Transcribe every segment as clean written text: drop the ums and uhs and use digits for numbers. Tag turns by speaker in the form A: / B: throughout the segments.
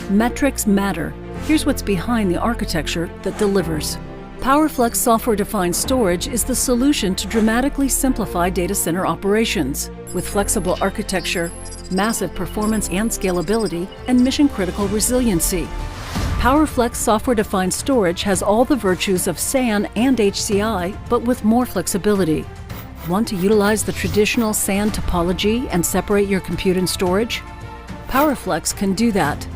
A: Metrics matter. Here's what's behind the architecture that delivers. PowerFlex software-defined storage is the solution to dramatically simplify data center operations. With flexible architecture, massive performance and scalability, and mission-critical resiliency. PowerFlex software-defined storage has all the virtues of SAN and HCI, but with more flexibility. Want to utilize the traditional SAN topology and separate your compute and storage? PowerFlex can do that.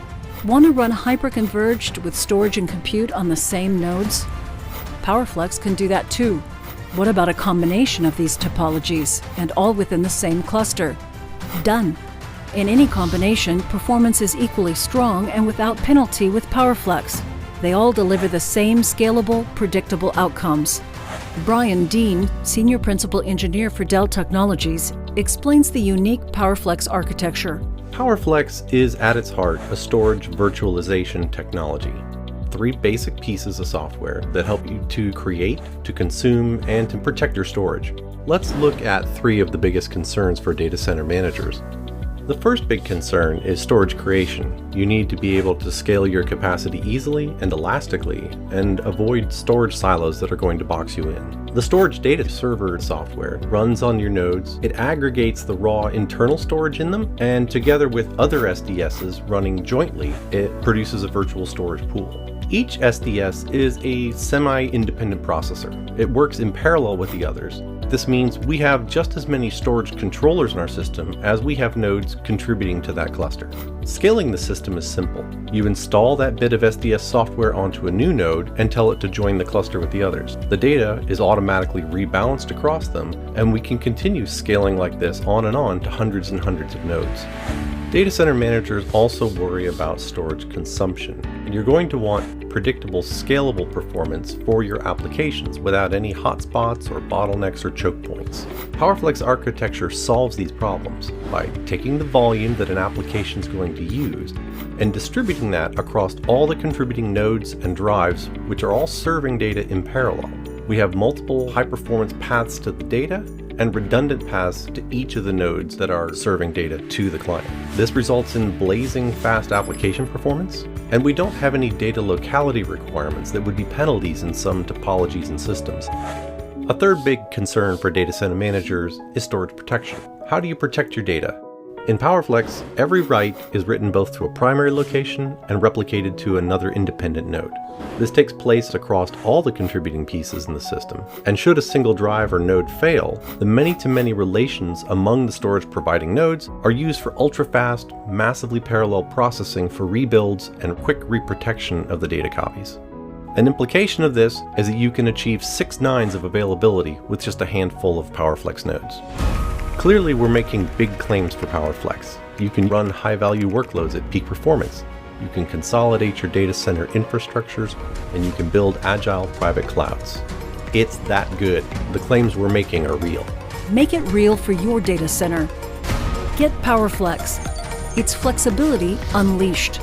A: Want to run hyper-converged with storage and compute on the same nodes? PowerFlex can do that too. What about a combination of these topologies, and all within the same cluster? Done. In any combination, performance is equally strong and without penalty with PowerFlex. They all deliver the same scalable, predictable outcomes. Brian Dean, Senior Principal Engineer for Dell Technologies, explains the unique PowerFlex architecture.
B: PowerFlex is at its heart a storage virtualization technology. 3 basic pieces of software that help you to create, to consume, and to protect your storage. Let's look at 3 of the biggest concerns for data center managers. The first big concern is storage creation. You need to be able to scale your capacity easily and elastically and avoid storage silos that are going to box you in. The storage data server software runs on your nodes. It aggregates the raw internal storage in them, and together with other SDSs running jointly, it produces a virtual storage pool. Each SDS is a semi-independent processor. It works in parallel with the others. This means we have just as many storage controllers in our system as we have nodes contributing to that cluster. Scaling the system is simple. You install that bit of SDS software onto a new node and tell it to join the cluster with the others. The data is automatically rebalanced across them, and we can continue scaling like this on and on to hundreds and hundreds of nodes. Data center managers also worry about storage consumption, and you're going to want predictable, scalable performance for your applications without any hotspots or bottlenecks or choke points. PowerFlex architecture solves these problems by taking the volume that an application is going to use and distributing that across all the contributing nodes and drives, which are all serving data in parallel. We have multiple high-performance paths to the data and redundant paths to each of the nodes that are serving data to the client. This results in blazing fast application performance, and we don't have any data locality requirements that would be penalties in some topologies and systems. A third big concern for data center managers is storage protection. How do you protect your data? In PowerFlex, every write is written both to a primary location and replicated to another independent node. This takes place across all the contributing pieces in the system, and should a single drive or node fail, the many-to-many relations among the storage providing nodes are used for ultra-fast, massively parallel processing for rebuilds and quick reprotection of the data copies. An implication of this is that you can achieve 6 nines of availability with just a handful of PowerFlex nodes. Clearly, we're making big claims for PowerFlex. You can run high-value workloads at peak performance. You can consolidate your data center infrastructures, and you can build agile private clouds. It's that good. The claims we're making are real.
A: Make it real for your data center. Get PowerFlex. It's flexibility unleashed.